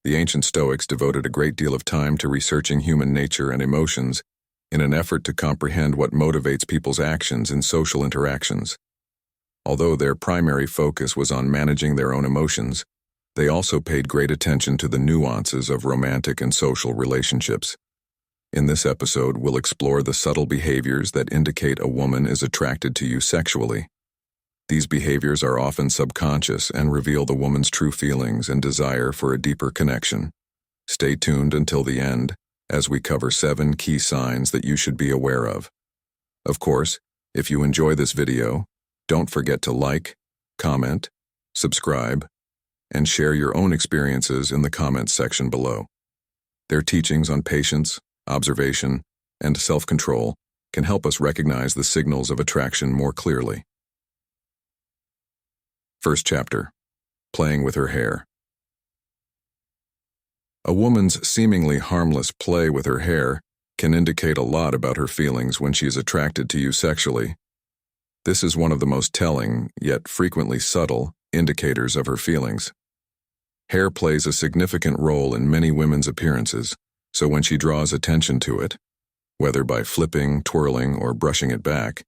The ancient Stoics devoted a great deal of time to researching human nature and emotions in an effort to comprehend what motivates people's actions in social interactions. Although their primary focus was on managing their own emotions, they also paid great attention to the nuances of romantic and social relationships. In this episode, we'll explore the subtle behaviors that indicate a woman is attracted to you sexually. These behaviors are often subconscious and reveal the woman's true feelings and desire for a deeper connection. Stay tuned until the end, as we cover 7 key signs that you should be aware of. Of course, if you enjoy this video, don't forget to like, comment, subscribe, and share your own experiences in the comments section below. Their teachings on patience, observation, and self-control can help us recognize the signals of attraction more clearly. First chapter, Playing with her hair. A woman's seemingly harmless play with her hair can indicate a lot about her feelings when she is attracted to you sexually. This is one of the most telling, yet frequently subtle, indicators of her feelings. Hair plays a significant role in many women's appearances, so when she draws attention to it, whether by flipping, twirling, or brushing it back,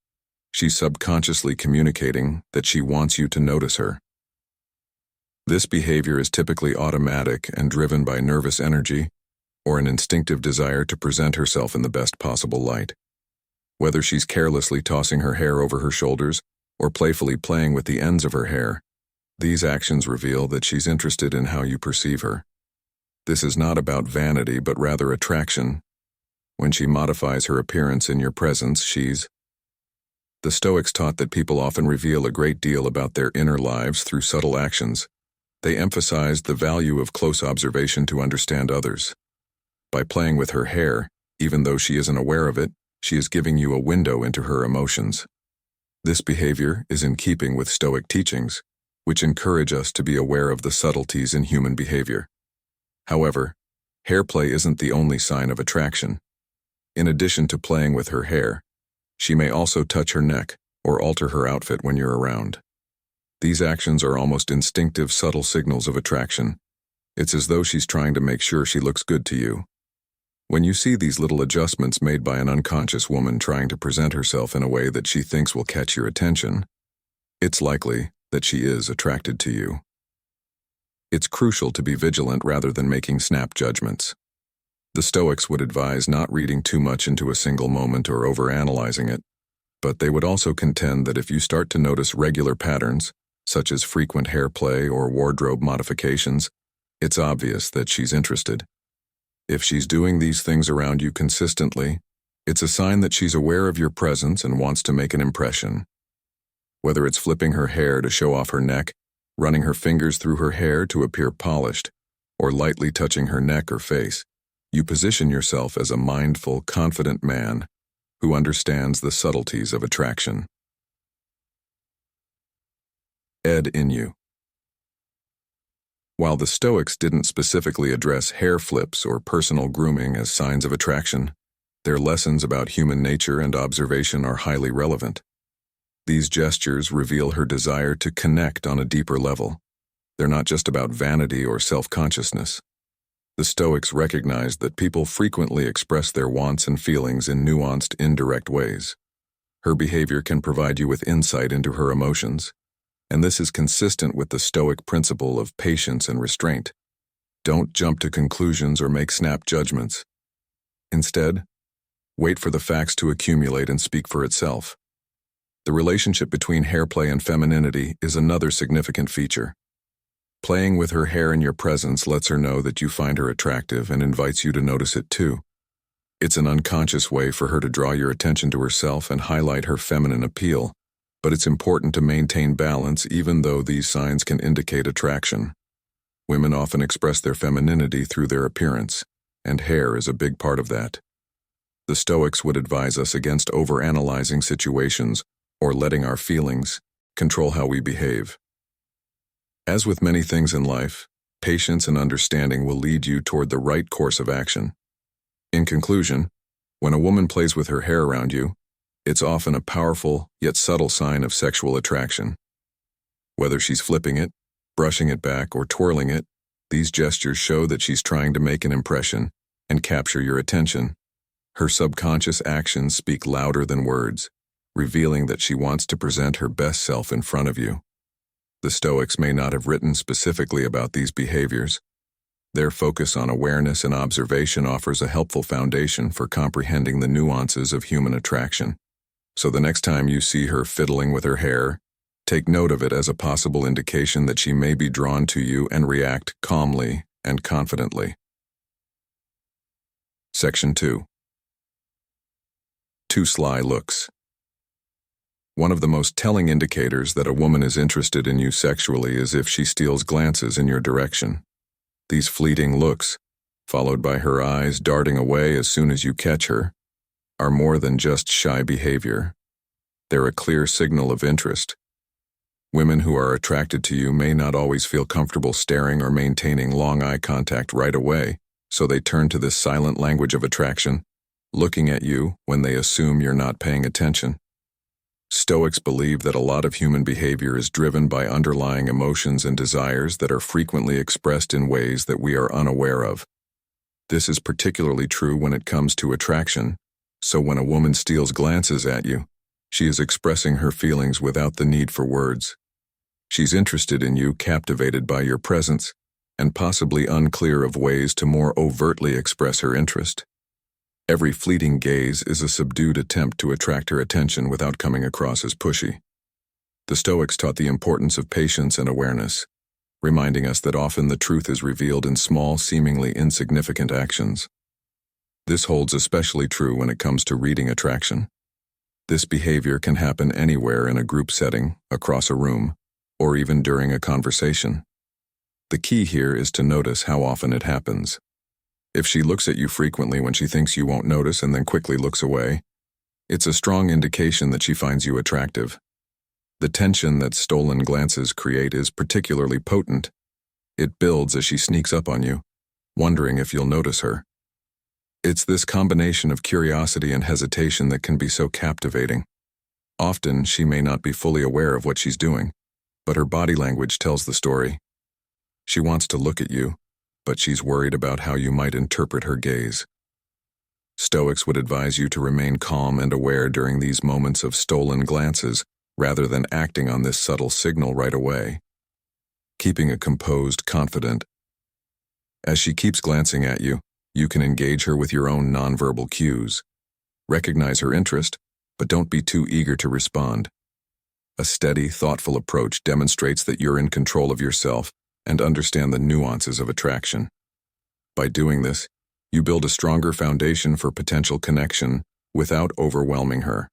she's subconsciously communicating that she wants you to notice her. This behavior is typically automatic and driven by nervous energy or an instinctive desire to present herself in the best possible light. Whether she's carelessly tossing her hair over her shoulders or playfully playing with the ends of her hair, these actions reveal that she's interested in how you perceive her. This is not about vanity but rather attraction. When she modifies her appearance in your presence, The Stoics taught that people often reveal a great deal about their inner lives through subtle actions. They emphasized the value of close observation to understand others. By playing with her hair, even though she isn't aware of it, she is giving you a window into her emotions. This behavior is in keeping with Stoic teachings, which encourage us to be aware of the subtleties in human behavior. However, hair play isn't the only sign of attraction. In addition to playing with her hair, she may also touch her neck or alter her outfit when you're around. These actions are almost instinctive, subtle signals of attraction. It's as though she's trying to make sure she looks good to you. When you see these little adjustments made by an unconscious woman trying to present herself in a way that she thinks will catch your attention, it's likely that she is attracted to you. It's crucial to be vigilant rather than making snap judgments. The Stoics would advise not reading too much into a single moment or overanalyzing it, but they would also contend that if you start to notice regular patterns, such as frequent hair play or wardrobe modifications, it's obvious that she's interested. If she's doing these things around you consistently, it's a sign that she's aware of your presence and wants to make an impression. Whether it's flipping her hair to show off her neck, running her fingers through her hair to appear polished, or lightly touching her neck or face, you position yourself as a mindful, confident man who understands the subtleties of attraction. Ed in you. While the Stoics didn't specifically address hair flips or personal grooming as signs of attraction, their lessons about human nature and observation are highly relevant. These gestures reveal her desire to connect on a deeper level. They're not just about vanity or self-consciousness. The Stoics recognized that people frequently express their wants and feelings in nuanced, indirect ways. Her behavior can provide you with insight into her emotions, and this is consistent with the Stoic principle of patience and restraint. Don't jump to conclusions or make snap judgments. Instead, wait for the facts to accumulate and speak for itself. The relationship between hair play and femininity is another significant feature. Playing with her hair in your presence lets her know that you find her attractive and invites you to notice it too. It's an unconscious way for her to draw your attention to herself and highlight her feminine appeal, but it's important to maintain balance even though these signs can indicate attraction. Women often express their femininity through their appearance, and hair is a big part of that. The Stoics would advise us against overanalyzing situations or letting our feelings control how we behave. As with many things in life, patience and understanding will lead you toward the right course of action. In conclusion, when a woman plays with her hair around you, it's often a powerful yet subtle sign of sexual attraction. Whether she's flipping it, brushing it back, or twirling it, These gestures show that she's trying to make an impression and capture your attention. Her subconscious actions speak louder than words, revealing that she wants to present her best self in front of you. The Stoics may not have written specifically about these behaviors. Their focus on awareness and observation offers a helpful foundation for comprehending the nuances of human attraction. So the next time you see her fiddling with her hair, take note of it as a possible indication that she may be drawn to you and react calmly and confidently. Section 2. Two sly looks. One of the most telling indicators that a woman is interested in you sexually is if she steals glances in your direction. These fleeting looks, followed by her eyes darting away as soon as you catch her, are more than just shy behavior. They're a clear signal of interest. Women who are attracted to you may not always feel comfortable staring or maintaining long eye contact right away, so they turn to this silent language of attraction, looking at you when they assume you're not paying attention. Stoics believe that a lot of human behavior is driven by underlying emotions and desires that are frequently expressed in ways that we are unaware of. This is particularly true when it comes to attraction, so when a woman steals glances at you, she is expressing her feelings without the need for words. She's interested in you, captivated by your presence, and possibly unclear of ways to more overtly express her interest. Every fleeting gaze is a subdued attempt to attract her attention without coming across as pushy. The Stoics taught the importance of patience and awareness, reminding us that often the truth is revealed in small, seemingly insignificant actions. This holds especially true when it comes to reading attraction. This behavior can happen anywhere in a group setting, across a room, or even during a conversation. The key here is to notice how often it happens. If she looks at you frequently when she thinks you won't notice and then quickly looks away, it's a strong indication that she finds you attractive. The tension that stolen glances create is particularly potent. It builds as she sneaks up on you, wondering if you'll notice her. It's this combination of curiosity and hesitation that can be so captivating. Often, she may not be fully aware of what she's doing, but her body language tells the story. She wants to look at you, but she's worried about how you might interpret her gaze. Stoics would advise you to remain calm and aware during these moments of stolen glances, rather than acting on this subtle signal right away. Keeping a composed, confident. As she keeps glancing at you, you can engage her with your own nonverbal cues. Recognize her interest, but don't be too eager to respond. A steady, thoughtful approach demonstrates that you're in control of yourself and understand the nuances of attraction. By doing this, you build a stronger foundation for potential connection without overwhelming her.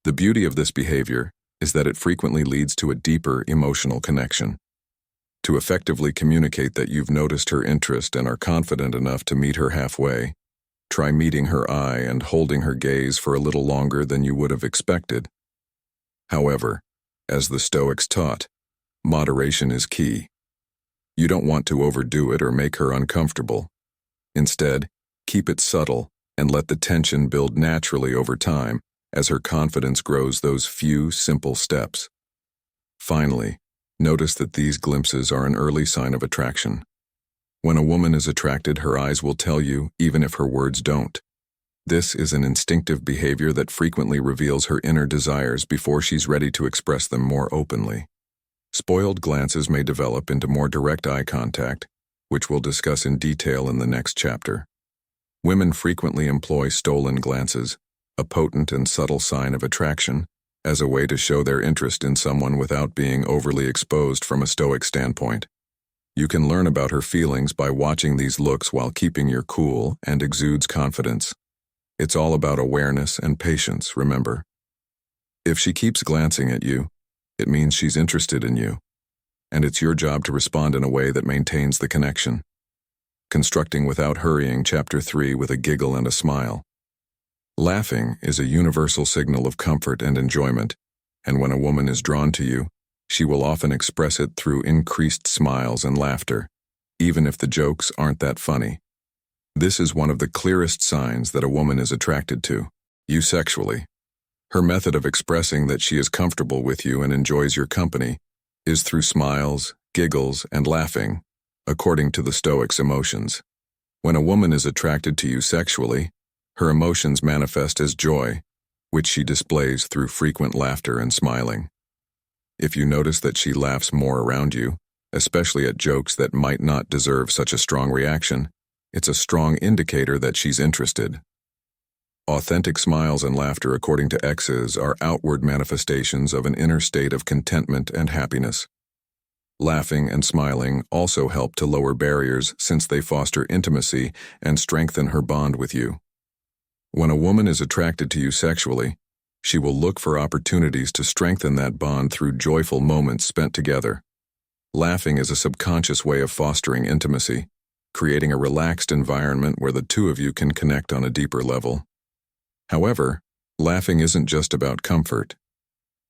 The beauty of this behavior is that it frequently leads to a deeper emotional connection. To effectively communicate that you've noticed her interest and are confident enough to meet her halfway, try meeting her eye and holding her gaze for a little longer than you would have expected. However, as the Stoics taught, moderation is key. You don't want to overdo it or make her uncomfortable. Instead, keep it subtle and let the tension build naturally over time as her confidence grows those few simple steps. Finally, notice that these glimpses are an early sign of attraction. When a woman is attracted, her eyes will tell you, even if her words don't. This is an instinctive behavior that frequently reveals her inner desires before she's ready to express them more openly. Spoiled glances may develop into more direct eye contact, which we'll discuss in detail in the next chapter. Women frequently employ stolen glances, a potent and subtle sign of attraction, as a way to show their interest in someone without being overly exposed from a Stoic standpoint. You can learn about her feelings by watching these looks while keeping your cool and exudes confidence. It's all about awareness and patience, remember. If she keeps glancing at you, it means she's interested in you, and it's your job to respond in a way that maintains the connection. Constructing without hurrying, Chapter 3, with a giggle and a smile. Laughing is a universal signal of comfort and enjoyment, and when a woman is drawn to you, she will often express it through increased smiles and laughter, even if the jokes aren't that funny. This is one of the clearest signs that a woman is attracted to you sexually. Her method of expressing that she is comfortable with you and enjoys your company is through smiles, giggles, and laughing, According to the Stoics' emotions, when a woman is attracted to you sexually, her emotions manifest as joy, which she displays through frequent laughter and smiling. If you notice that she laughs more around you, especially at jokes that might not deserve such a strong reaction, it's a strong indicator that she's interested. Authentic smiles and laughter, according to X's, are outward manifestations of an inner state of contentment and happiness. Laughing and smiling also help to lower barriers since they foster intimacy and strengthen her bond with you. When a woman is attracted to you sexually, she will look for opportunities to strengthen that bond through joyful moments spent together. Laughing is a subconscious way of fostering intimacy, creating a relaxed environment where the two of you can connect on a deeper level. However, laughing isn't just about comfort.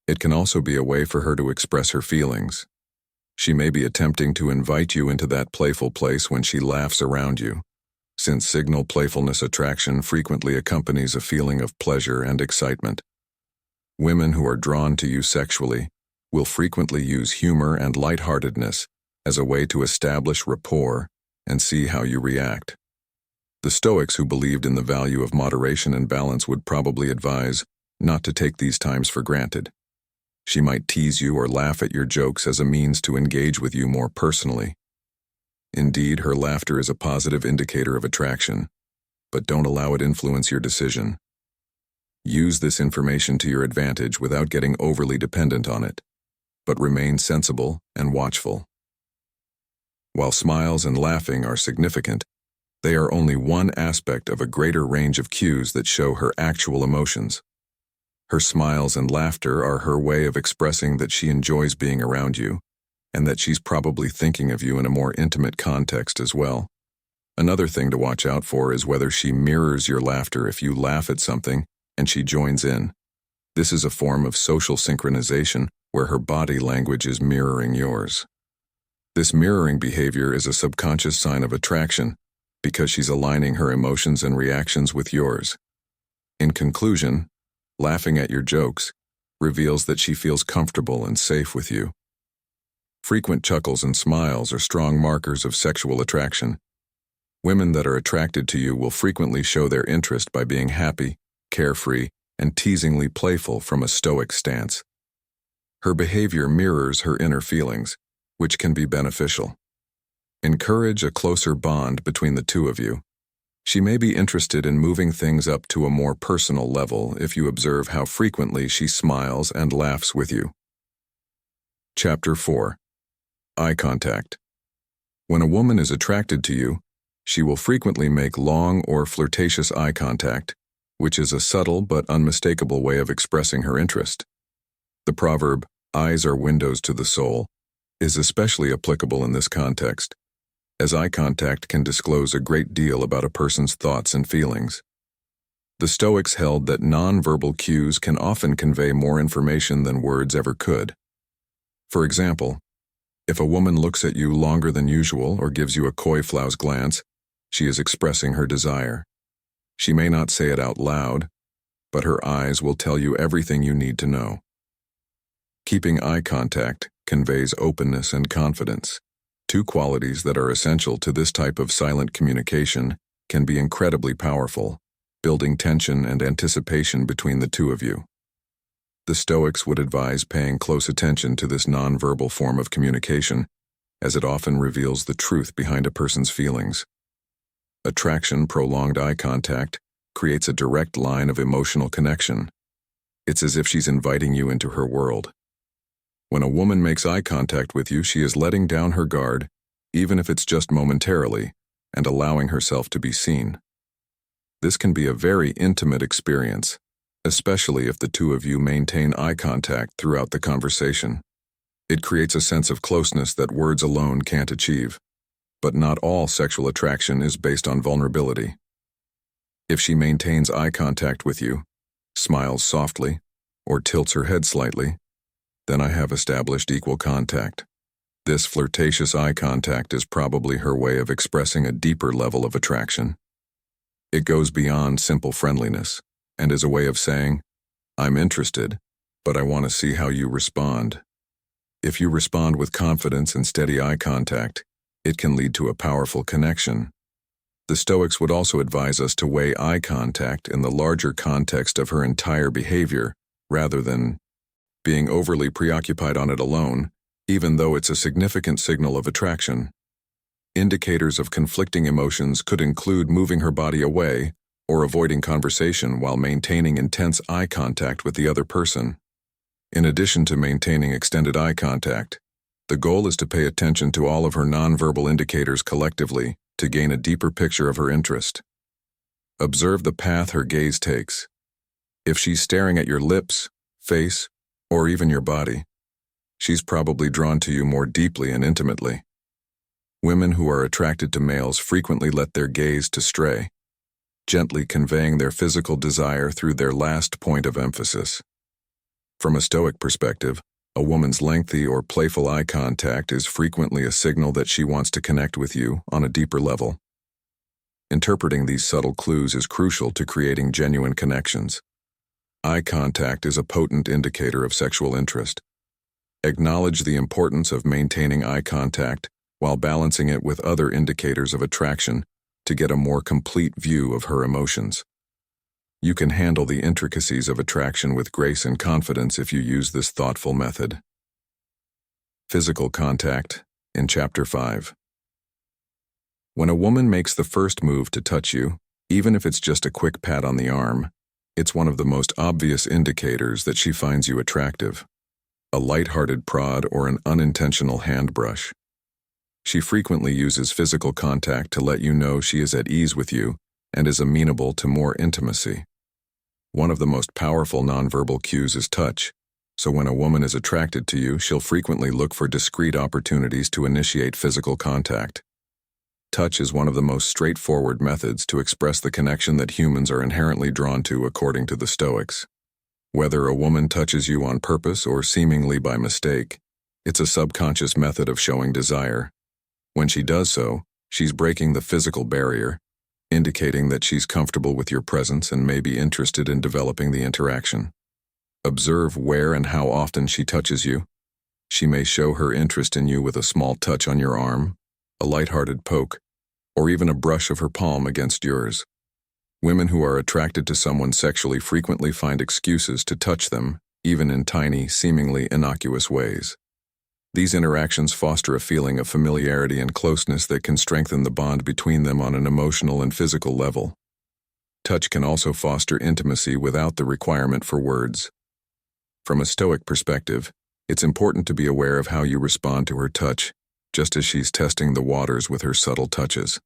It can also be a way for her to express her feelings. She may be attempting to invite you into that playful place when she laughs around you, since signal playfulness attraction frequently accompanies a feeling of pleasure and excitement. Women who are drawn to you sexually will frequently use humor and lightheartedness as a way to establish rapport and see how you react. The Stoics, who believed in the value of moderation and balance, would probably advise not to take these times for granted. She might tease you or laugh at your jokes as a means to engage with you more personally. Indeed, her laughter is a positive indicator of attraction, but don't allow it influence your decision. Use this information to your advantage without getting overly dependent on it, but remain sensible and watchful. While smiles and laughing are significant, they are only one aspect of a greater range of cues that show her actual emotions. Her smiles and laughter are her way of expressing that she enjoys being around you, and that she's probably thinking of you in a more intimate context as well. Another thing to watch out for is whether she mirrors your laughter. If you laugh at something and she joins in, this is a form of social synchronization where her body language is mirroring yours. This mirroring behavior is a subconscious sign of attraction because she's aligning her emotions and reactions with yours. In conclusion, laughing at your jokes reveals that she feels comfortable and safe with you. Frequent chuckles and smiles are strong markers of sexual attraction. Women that are attracted to you will frequently show their interest by being happy, carefree, and teasingly playful from a Stoic stance. Her behavior mirrors her inner feelings, which can be beneficial. Encourage a closer bond between the two of you. She may be interested in moving things up to a more personal level if you observe how frequently she smiles and laughs with you. Chapter 4. Eye contact. When a woman is attracted to you, she will frequently make long or flirtatious eye contact, which is a subtle but unmistakable way of expressing her interest. The proverb, "Eyes are windows to the soul," is especially applicable in this context, as eye contact can disclose a great deal about a person's thoughts and feelings. The Stoics held that nonverbal cues can often convey more information than words ever could. For example, if a woman looks at you longer than usual or gives you a coy-flouse glance, she is expressing her desire. She may not say it out loud, but her eyes will tell you everything you need to know. Keeping eye contact conveys openness and confidence. Two qualities that are essential to this type of silent communication can be incredibly powerful, building tension and anticipation between the two of you. The Stoics would advise paying close attention to this nonverbal form of communication, as it often reveals the truth behind a person's feelings. Attraction, prolonged eye contact, creates a direct line of emotional connection. It's as if she's inviting you into her world. When a woman makes eye contact with you, she is letting down her guard, even if it's just momentarily, and allowing herself to be seen. This can be a very intimate experience, especially if the two of you maintain eye contact throughout the conversation. It creates a sense of closeness that words alone can't achieve. But not all sexual attraction is based on vulnerability. If she maintains eye contact with you, smiles softly, or tilts her head slightly, then I have established equal contact. This flirtatious eye contact is probably her way of expressing a deeper level of attraction. It goes beyond simple friendliness and is a way of saying, "I'm interested, but I want to see how you respond." If you respond with confidence and steady eye contact, it can lead to a powerful connection. The Stoics would also advise us to weigh eye contact in the larger context of her entire behavior, rather than being overly preoccupied on it alone, even though it's a significant signal of attraction. Indicators of conflicting emotions could include moving her body away or avoiding conversation while maintaining intense eye contact with the other person. In addition to maintaining extended eye contact, the goal is to pay attention to all of her nonverbal indicators collectively to gain a deeper picture of her interest. Observe the path her gaze takes. If she's staring at your lips, face, or even your body, she's probably drawn to you more deeply and intimately. Women who are attracted to males frequently let their gaze to stray, gently conveying their physical desire through their last point of emphasis. From a Stoic perspective, a woman's lengthy or playful eye contact is frequently a signal that she wants to connect with you on a deeper level. Interpreting these subtle clues is crucial to creating genuine connections. Eye contact is a potent indicator of sexual interest. Acknowledge the importance of maintaining eye contact while balancing it with other indicators of attraction to get a more complete view of her emotions. You can handle the intricacies of attraction with grace and confidence if you use this thoughtful method. Physical contact, in Chapter 5. When a woman makes the first move to touch you, even if it's just a quick pat on the arm, it's one of the most obvious indicators that she finds you attractive. A light-hearted prod or an unintentional hand brush. She frequently uses physical contact to let you know she is at ease with you and is amenable to more intimacy. One of the most powerful nonverbal cues is touch, so when a woman is attracted to you, she'll frequently look for discreet opportunities to initiate physical contact. Touch is one of the most straightforward methods to express the connection that humans are inherently drawn to, according to the Stoics. Whether a woman touches you on purpose or seemingly by mistake, it's a subconscious method of showing desire. When she does so, she's breaking the physical barrier, indicating that she's comfortable with your presence and may be interested in developing the interaction. Observe where and how often she touches you. She may show her interest in you with a small touch on your arm, a light-hearted poke, or even a brush of her palm against yours. Women who are attracted to someone sexually frequently find excuses to touch them, even in tiny, seemingly innocuous ways. These interactions foster a feeling of familiarity and closeness that can strengthen the bond between them on an emotional and physical level. Touch can also foster intimacy without the requirement for words. From a Stoic perspective, it's important to be aware of how you respond to her touch, just as she's testing the waters with her subtle touches.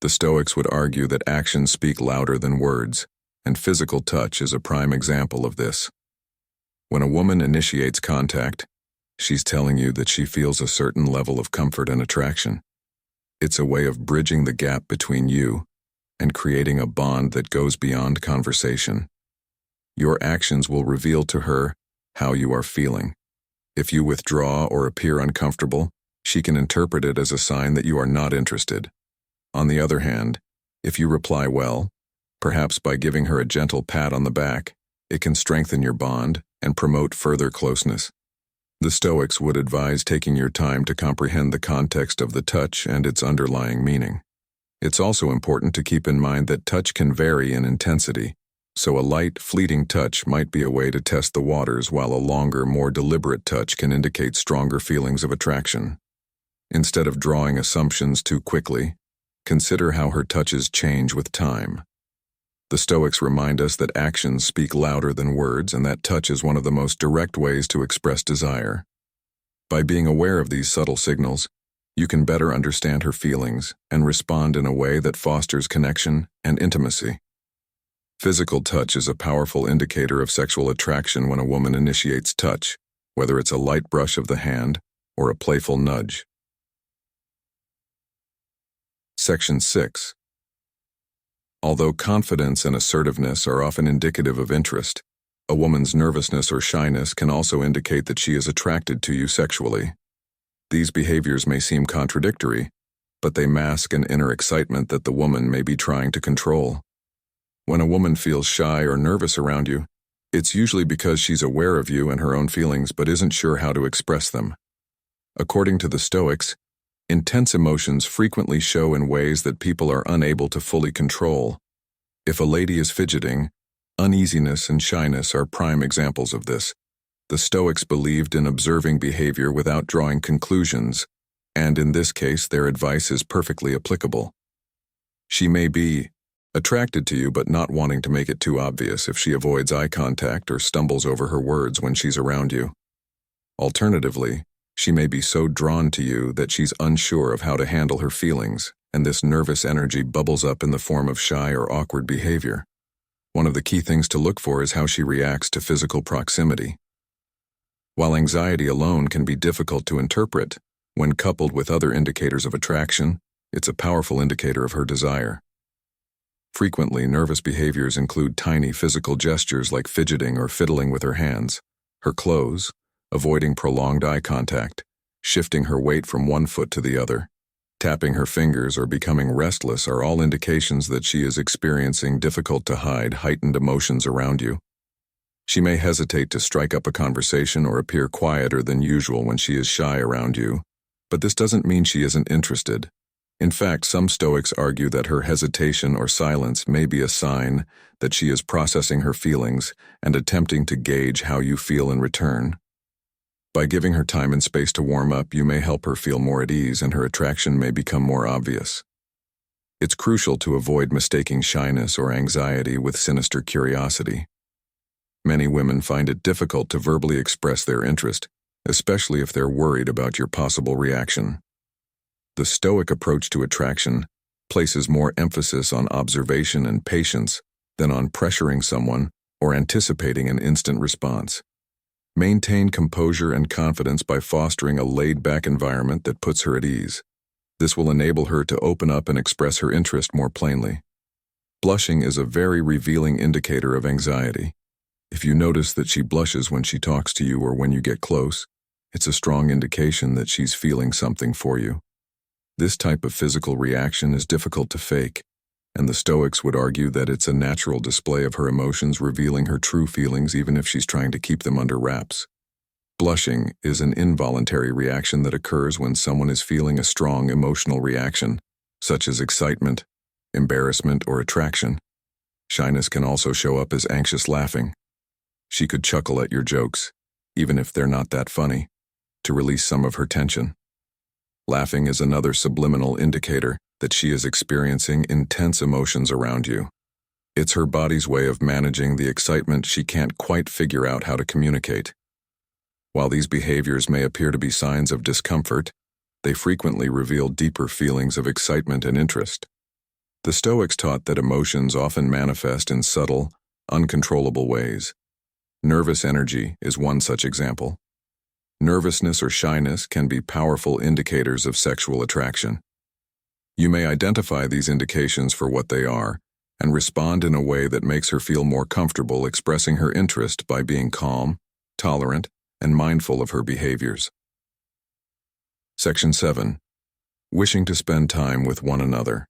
The Stoics would argue that actions speak louder than words, and physical touch is a prime example of this. When a woman initiates contact, she's telling you that she feels a certain level of comfort and attraction. It's a way of bridging the gap between you and creating a bond that goes beyond conversation. Your actions will reveal to her how you are feeling. If you withdraw or appear uncomfortable, she can interpret it as a sign that you are not interested. On the other hand, if you reply well, perhaps by giving her a gentle pat on the back, it can strengthen your bond and promote further closeness. The Stoics would advise taking your time to comprehend the context of the touch and its underlying meaning. It's also important to keep in mind that touch can vary in intensity, so a light, fleeting touch might be a way to test the waters, while a longer, more deliberate touch can indicate stronger feelings of attraction. Instead of drawing assumptions too quickly, consider how her touches change with time. The Stoics remind us that actions speak louder than words, and that touch is one of the most direct ways to express desire. By being aware of these subtle signals, you can better understand her feelings and respond in a way that fosters connection and intimacy. Physical touch is a powerful indicator of sexual attraction when a woman initiates touch, whether it's a light brush of the hand or a playful nudge. Section 6. Although confidence and assertiveness are often indicative of interest, a woman's nervousness or shyness can also indicate that she is attracted to you sexually. These behaviors may seem contradictory, but they mask an inner excitement that the woman may be trying to control. When a woman feels shy or nervous around you, it's usually because she's aware of you and her own feelings but isn't sure how to express them. According to the Stoics, Intense emotions frequently show in ways that people are unable to fully control. If a lady is fidgeting, uneasiness and shyness are prime examples of this. The Stoics believed in observing behavior without drawing conclusions, and in this case their advice is perfectly applicable. She may be attracted to you but not wanting to make it too obvious if she avoids eye contact or stumbles over her words when she's around you. Alternatively, she may be so drawn to you that she's unsure of how to handle her feelings, and this nervous energy bubbles up in the form of shy or awkward behavior. One of the key things to look for is how she reacts to physical proximity. While anxiety alone can be difficult to interpret, when coupled with other indicators of attraction, it's a powerful indicator of her desire. Frequently, nervous behaviors include tiny physical gestures like fidgeting or fiddling with her hands, her clothes, avoiding prolonged eye contact, shifting her weight from one foot to the other, tapping her fingers or becoming restless are all indications that she is experiencing difficult-to-hide, heightened emotions around you. She may hesitate to strike up a conversation or appear quieter than usual when she is shy around you, but this doesn't mean she isn't interested. In fact, some Stoics argue that her hesitation or silence may be a sign that she is processing her feelings and attempting to gauge how you feel in return. By giving her time and space to warm up, you may help her feel more at ease and her attraction may become more obvious. It's crucial to avoid mistaking shyness or anxiety with sinister curiosity. Many women find it difficult to verbally express their interest, especially if they're worried about your possible reaction. The Stoic approach to attraction places more emphasis on observation and patience than on pressuring someone or anticipating an instant response. Maintain composure and confidence by fostering a laid-back environment that puts her at ease. This will enable her to open up and express her interest more plainly. Blushing is a very revealing indicator of anxiety. If you notice that she blushes when she talks to you or when you get close, it's a strong indication that she's feeling something for you. This type of physical reaction is difficult to fake, and the Stoics would argue that it's a natural display of her emotions revealing her true feelings even if she's trying to keep them under wraps. Blushing is an involuntary reaction that occurs when someone is feeling a strong emotional reaction, such as excitement, embarrassment, or attraction. Shyness can also show up as anxious laughing. She could chuckle at your jokes, even if they're not that funny, to release some of her tension. Laughing is another subliminal indicator that she is experiencing intense emotions around you. It's her body's way of managing the excitement she can't quite figure out how to communicate. While these behaviors may appear to be signs of discomfort, they frequently reveal deeper feelings of excitement and interest. The Stoics taught that emotions often manifest in subtle, uncontrollable ways. Nervous energy is one such example. Nervousness or shyness can be powerful indicators of sexual attraction. You may identify these indications for what they are and respond in a way that makes her feel more comfortable expressing her interest by being calm, tolerant, and mindful of her behaviors. Section 7. Wishing to spend time with one another.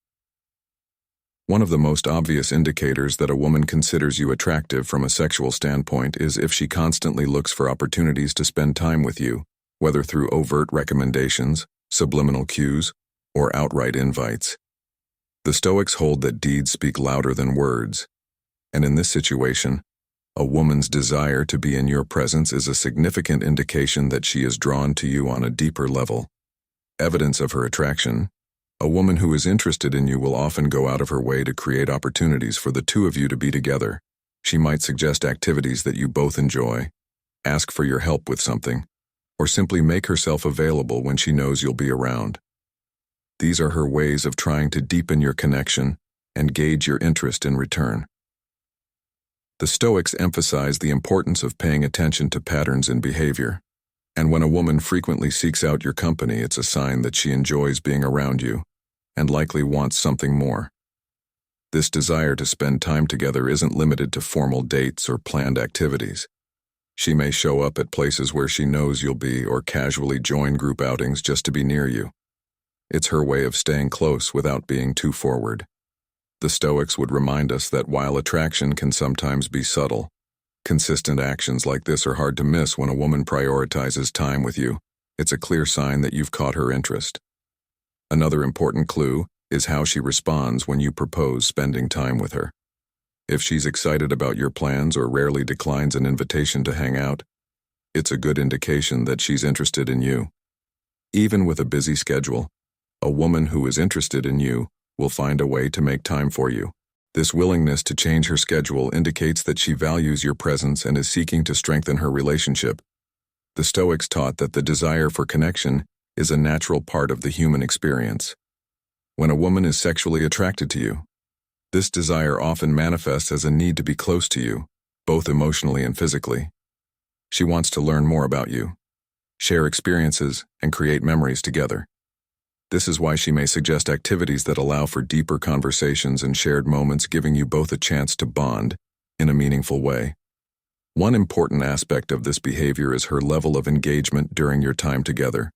One of the most obvious indicators that a woman considers you attractive from a sexual standpoint is if she constantly looks for opportunities to spend time with you, whether through overt recommendations, subliminal cues, or outright invites. The Stoics hold that deeds speak louder than words, and in this situation, a woman's desire to be in your presence is a significant indication that she is drawn to you on a deeper level. Evidence of her attraction: a woman who is interested in you will often go out of her way to create opportunities for the two of you to be together. She might suggest activities that you both enjoy, ask for your help with something, or simply make herself available when she knows you'll be around. These are her ways of trying to deepen your connection and gauge your interest in return. The Stoics emphasize the importance of paying attention to patterns in behavior, and when a woman frequently seeks out your company, it's a sign that she enjoys being around you and likely wants something more. This desire to spend time together isn't limited to formal dates or planned activities. She may show up at places where she knows you'll be or casually join group outings just to be near you. It's her way of staying close without being too forward. The Stoics would remind us that while attraction can sometimes be subtle, consistent actions like this are hard to miss. When a woman prioritizes time with you, it's a clear sign that you've caught her interest. Another important clue is how she responds when you propose spending time with her. If she's excited about your plans or rarely declines an invitation to hang out, it's a good indication that she's interested in you. Even with a busy schedule, a woman who is interested in you will find a way to make time for you. This willingness to change her schedule indicates that she values your presence and is seeking to strengthen her relationship. The Stoics taught that the desire for connection is a natural part of the human experience. When a woman is sexually attracted to you, this desire often manifests as a need to be close to you, both emotionally and physically. She wants to learn more about you, share experiences, and create memories together. This is why she may suggest activities that allow for deeper conversations and shared moments, giving you both a chance to bond in a meaningful way. One important aspect of this behavior is her level of engagement during your time together.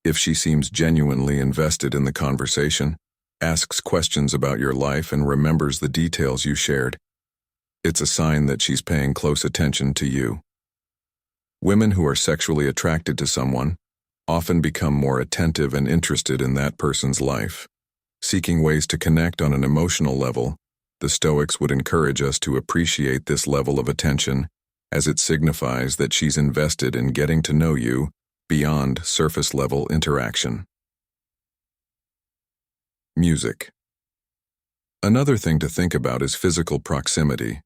If she seems genuinely invested in the conversation, asks questions about your life, and remembers the details you shared, it's a sign that she's paying close attention to you. Women who are sexually attracted to someone often become more attentive and interested in that person's life. Seeking ways to connect on an emotional level, the Stoics would encourage us to appreciate this level of attention, as it signifies that she's invested in getting to know you beyond surface-level interaction. Music. Another thing to think about is physical proximity.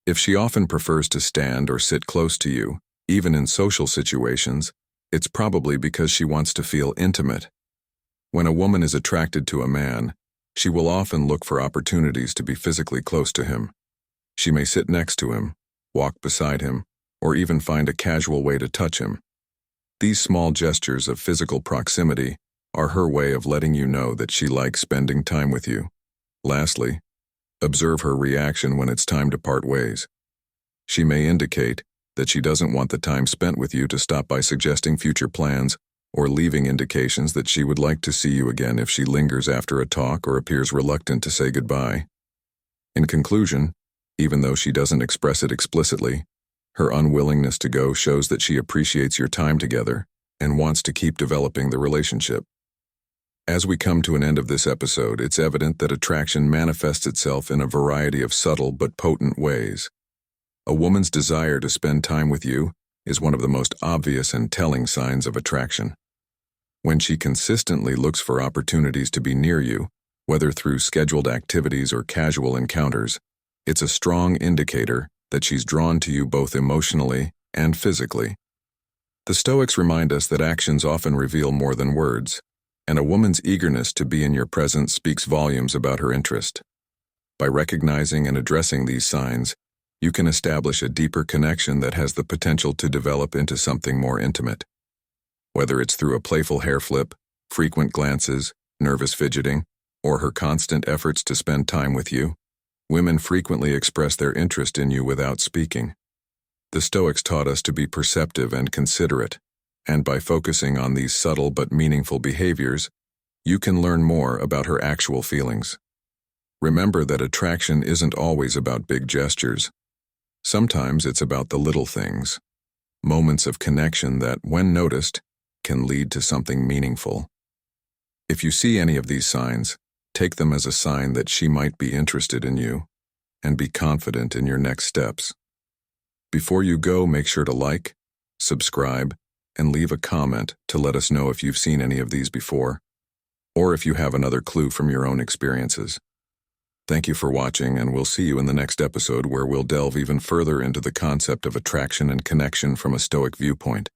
If she often prefers to stand or sit close to you, even in social situations, it's probably because she wants to feel intimate. When a woman is attracted to a man, she will often look for opportunities to be physically close to him. She may sit next to him, walk beside him, or even find a casual way to touch him. These small gestures of physical proximity are her way of letting you know that she likes spending time with you. Lastly, observe her reaction when it's time to part ways. She may indicate that she doesn't want the time spent with you to stop by suggesting future plans or leaving indications that she would like to see you again if she lingers after a talk or appears reluctant to say goodbye. In conclusion, even though she doesn't express it explicitly, her unwillingness to go shows that she appreciates your time together and wants to keep developing the relationship. As we come to an end of this episode, it's evident that attraction manifests itself in a variety of subtle but potent ways. A woman's desire to spend time with you is one of the most obvious and telling signs of attraction. When she consistently looks for opportunities to be near you, whether through scheduled activities or casual encounters, it's a strong indicator that she's drawn to you both emotionally and physically. The Stoics remind us that actions often reveal more than words, and a woman's eagerness to be in your presence speaks volumes about her interest. By recognizing and addressing these signs, you can establish a deeper connection that has the potential to develop into something more intimate. Whether it's through a playful hair flip, frequent glances, nervous fidgeting, or her constant efforts to spend time with you, women frequently express their interest in you without speaking. The Stoics taught us to be perceptive and considerate, and by focusing on these subtle but meaningful behaviors, you can learn more about her actual feelings. Remember that attraction isn't always about big gestures. Sometimes it's about the little things, moments of connection that, when noticed, can lead to something meaningful. If you see any of these signs, take them as a sign that she might be interested in you, and be confident in your next steps. Before you go, make sure to like, subscribe, and leave a comment to let us know if you've seen any of these before, or if you have another clue from your own experiences. Thank you for watching, and we'll see you in the next episode where we'll delve even further into the concept of attraction and connection from a Stoic viewpoint.